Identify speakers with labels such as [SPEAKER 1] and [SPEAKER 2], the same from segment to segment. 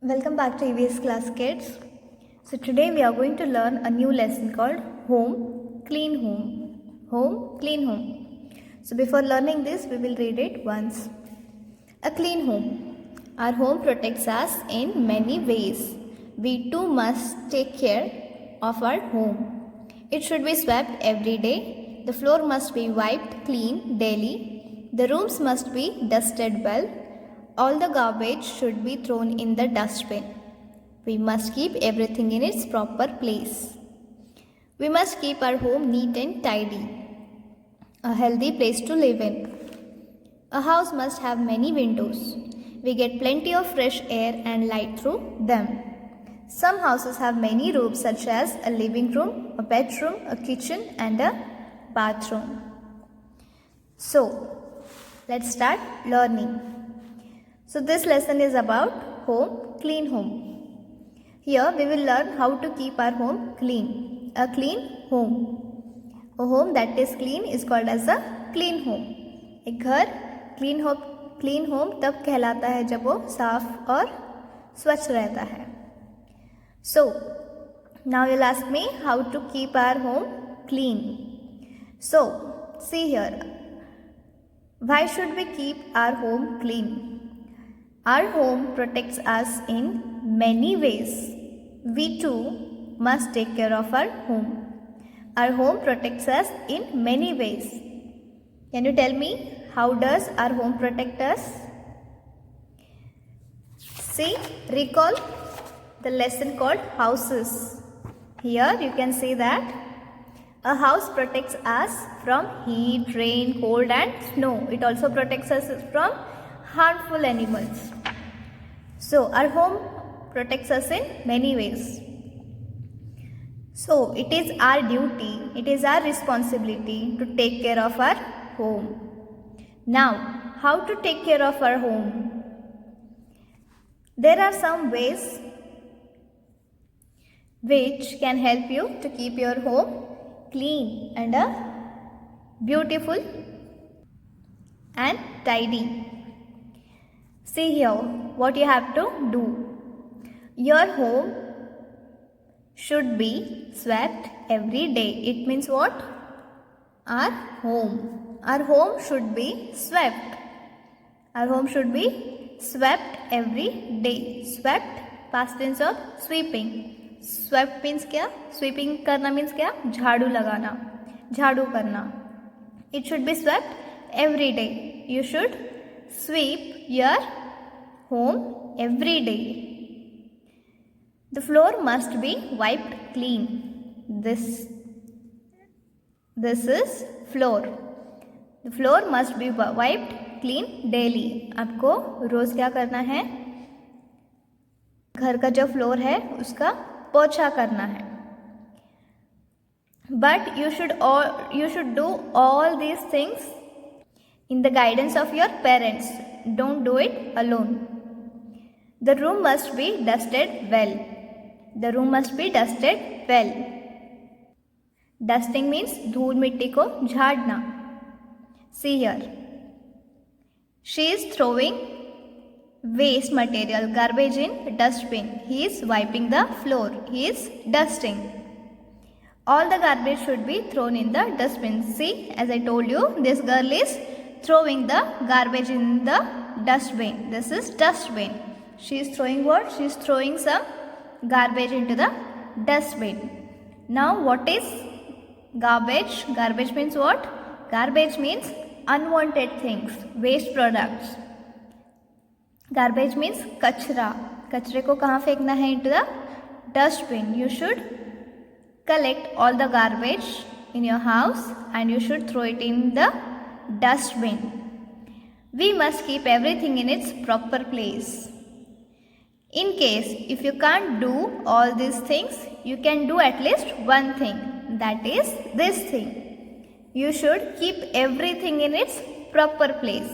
[SPEAKER 1] Welcome back to EVS class kids. So today we are going to learn a new lesson called Home, Clean Home. Home, Clean Home. So before learning this, we will read it once. A clean home. Our home protects us in many ways. We too must take care of our home. It should be swept every day. The floor must be wiped clean daily. The rooms must be dusted well. All the garbage should be thrown in the dustbin. We must keep everything in its proper place. We must keep our home neat and tidy. A healthy place to live in. A house must have many windows. We get plenty of fresh air and light through them. Some houses have many rooms such as a living room, a bedroom, a kitchen and a bathroom. So, let's start learning. So this lesson is about home, clean home. Here we will learn how to keep our home clean. A clean home. A home that is clean is called as a clean home. एक घर clean home तब कहलाता है जब वो साफ और स्वच्छ रहता है. So now you'll ask me how to keep our home clean. So see here. Why should we keep our home clean? Our home protects us in many ways. We too must take care of our home. Our home protects us in many ways. Can you tell me how does our home protect us? See, recall the lesson called houses. Here you can see that a house protects us from heat, rain, cold and snow. It also protects us from harmful animals. So our home protects us in many ways. So it is our duty, it is our responsibility to take care of our home. Now, how to take care of our home? There are some ways which can help you to keep your home clean and beautiful and tidy. See here what you have to do. Your home should be swept every day. It means what? Our home. Our home should be swept. Our home should be swept every day. Swept, past tense of sweeping. Swept means क्या? Sweeping करना means क्या? झाड़ू लगाना, झाड़ू करना. It should be swept every day. You should sweep your home every day. The floor must be wiped clean. This is floor. The floor must be wiped clean daily. आपको रोज क्या करना है? घर का जो फ्लोर है उसका पोछा करना है. But you should do all these things in the guidance of your parents. Don't do it alone. The room must be dusted well. The room must be dusted well. Dusting means धूल मिट्टी को झाड़ना. See here. She is throwing waste material, garbage in dustbin. He is wiping the floor. He is dusting. All the garbage should be thrown in the dustbin. See, as I told you, this girl is throwing the garbage in the dustbin. This is dustbin. She is throwing what? She is throwing some garbage into the dustbin. Now what is garbage? Garbage means what? Garbage means unwanted things, waste products. Garbage means कचरा. कचरे को कहाँ फेंकना है? Into the dustbin. You should collect all the garbage in your house and you should throw it in the dustbin. We must keep everything in its proper place. In case if you can't do all these things, you can do at least one thing. That is this thing. You should keep everything in its proper place.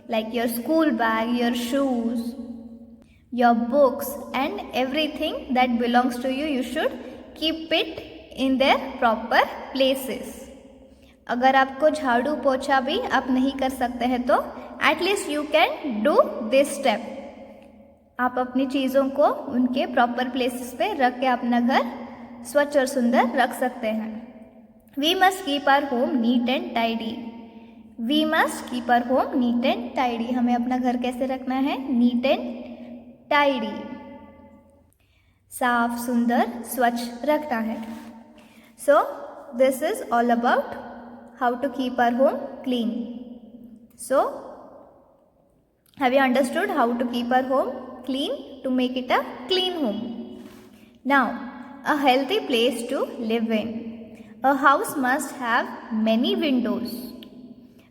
[SPEAKER 1] Like your school bag, your shoes, your books and everything that belongs to you, you should keep it in their proper places. अगर आपको झाड़ू पोछा भी आप नहीं कर सकते हैं तो at least you can do this step. आप अपनी चीज़ों को उनके प्रॉपर प्लेसेस पे रख के अपना घर स्वच्छ और सुंदर रख सकते हैं। We must keep our home neat and tidy. We must keep our home neat and tidy. हमें अपना घर कैसे रखना है? नीट एंड टाइडी, साफ सुंदर स्वच्छ रखना है। So this is all about how to keep our home clean. So have you understood how to keep our home clean, to make it a clean home? Now, a healthy place to live in. A house must have many windows.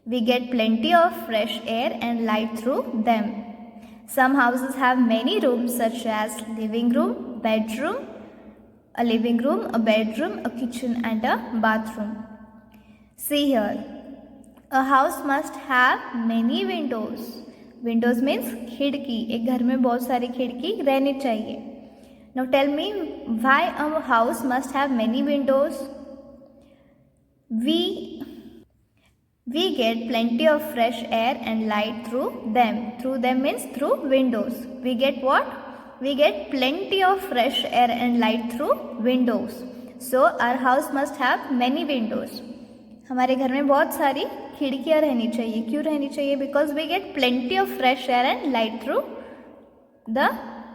[SPEAKER 1] We get plenty of fresh air and light through them. Some houses have many rooms such as living room, bedroom, a living room, a bedroom, a kitchen and a bathroom. See here. A house must have many windows. Windows means खिड़की. एक घर में बहुत सारी खिड़की रहनी चाहिए. Now tell me why a house must have many windows? We get plenty of fresh air and light through them. Through them means through windows. We get what? We get plenty of fresh air and light through windows. So our house must have many windows. हमारे घर में बहुत सारी खिड़कियाँ रहनी चाहिए. क्यों रहनी चाहिए? Because we get plenty of fresh air and light through the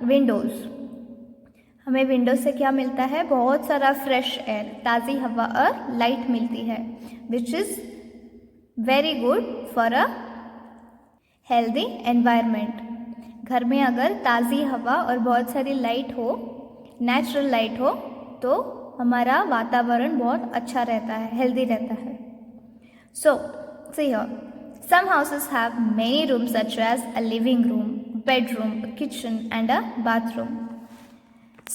[SPEAKER 1] windows. हमें विंडोज से क्या मिलता है? बहुत सारा फ्रेश एयर, ताज़ी हवा और लाइट मिलती है, which is very good for a healthy environment. घर में अगर ताज़ी हवा और बहुत सारी लाइट हो, नेचुरल लाइट हो, तो हमारा वातावरण बहुत अच्छा रहता है, हेल्दी रहता है. So, see here. Some houses have many rooms such as a living room, bedroom, a kitchen and a bathroom.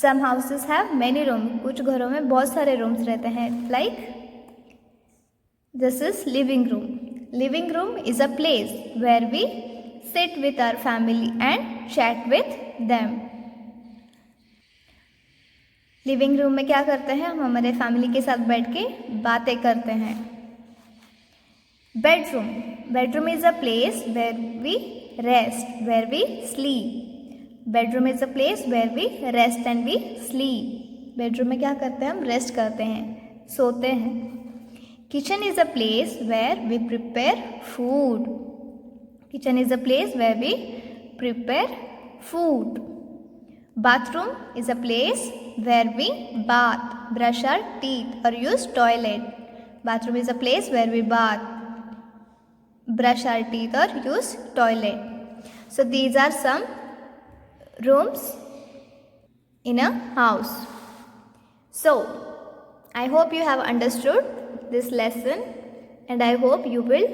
[SPEAKER 1] Some houses have many rooms. कुछ घरों में बहुत सारे rooms रहते हैं. Like, this is living room. Living room is a place where we sit with our family and chat with them. Living room में क्या करते हैं? हम हमारे फैमिली के साथ बैठ के बातें करते हैं. Bedroom. Bedroom is a place where we rest, where we sleep. Bedroom is a place where we rest and we sleep. Bedroom में क्या करते हैं? हम रेस्ट करते हैं, सोते हैं. Kitchen is a place where we prepare food. Kitchen is a place where we prepare food. Bathroom is a place where we bath, brush our teeth or use toilet. Bathroom is a place where we bath, brush our teeth or use toilet. So these are some rooms in a house. So I hope you have understood this lesson and I hope you will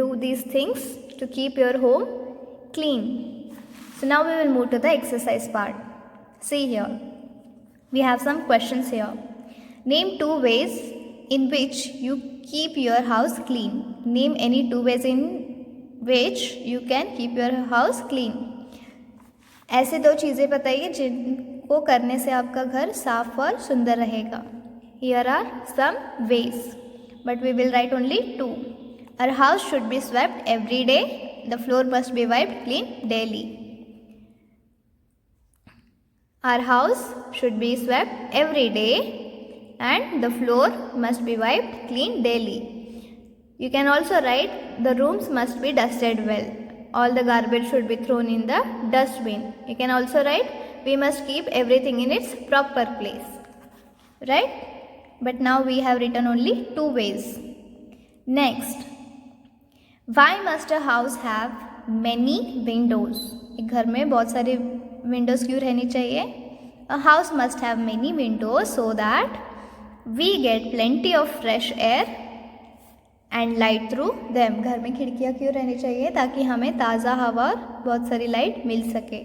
[SPEAKER 1] do these things to keep your home clean. So now we will move to the exercise part. See here, we have some questions here. Name 2 ways in which you keep your house clean. Name any 2 ways in which you can keep your house clean. ऐसे 2 चीज़ें बताइए जिनको करने से आपका घर साफ और सुंदर रहेगा. Here are some ways, but we will write only 2. Our house should be swept every day. The floor must be wiped clean daily. Our house should be swept every day and the floor must be wiped clean daily. You can also write the rooms must be dusted well. All the garbage should be thrown in the dustbin. You can also write we must keep everything in its proper place. Right? But now we have written only 2 ways. Next, why must a house have many windows? एक घर में बहुत सारे Windows क्यों रहनी चाहिए? A house must have many windows so that we get plenty of fresh air and light through them. घर में खिड़कियाँ क्यों रहनी चाहिए? ताकि हमें ताज़ा हवा और बहुत सारी लाइट मिल सके.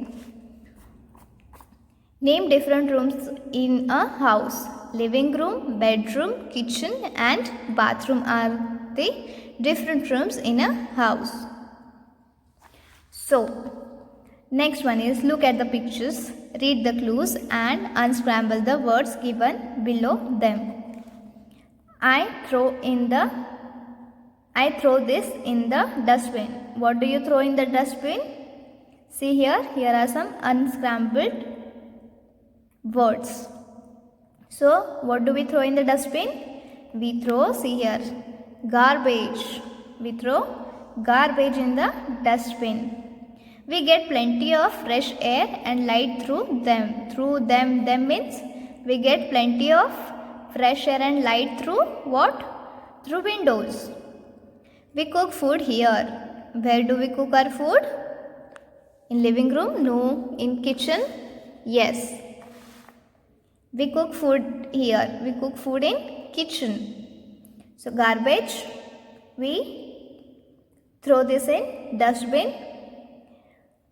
[SPEAKER 1] Name different rooms in a house. Living room, bedroom, kitchen and bathroom are the different rooms in a house. So next one is look at the pictures, read the clues and unscramble the words given below them. I throw this in the dustbin. What do you throw in the dustbin? See here are some unscrambled words. So what do we throw in the dustbin? We throw, see here, garbage. We throw garbage in the dustbin. We get plenty of fresh air and light through them. Them means we get plenty of fresh air and light through what? Through windows. We cook food here. Where do we cook our food? In living room? No. In kitchen? Yes. We cook food here. We cook food in kitchen. So garbage, we throw this in dustbin.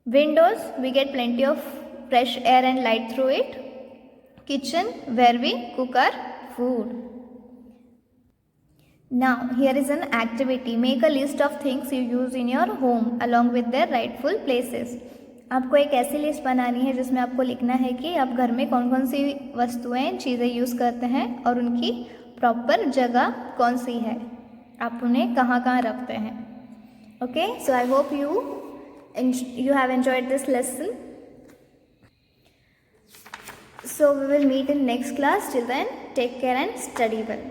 [SPEAKER 1] Windows, we get plenty of fresh air and light through it. Kitchen, where we cook our food. Now here is an activity. Make a list of things you use in your home along with their rightful places. आपको एक ऐसी list बनानी है जिसमें आपको लिखना है कि आप घर में कौन कौन सी वस्तुएं चीज़ें यूज़ करते हैं और उनकी प्रॉपर जगह कौन सी है, आप उन्हें कहाँ कहाँ रखते हैं. Okay, so I hope you have enjoyed this lesson. So we will meet in next class. Till then, take care and study well.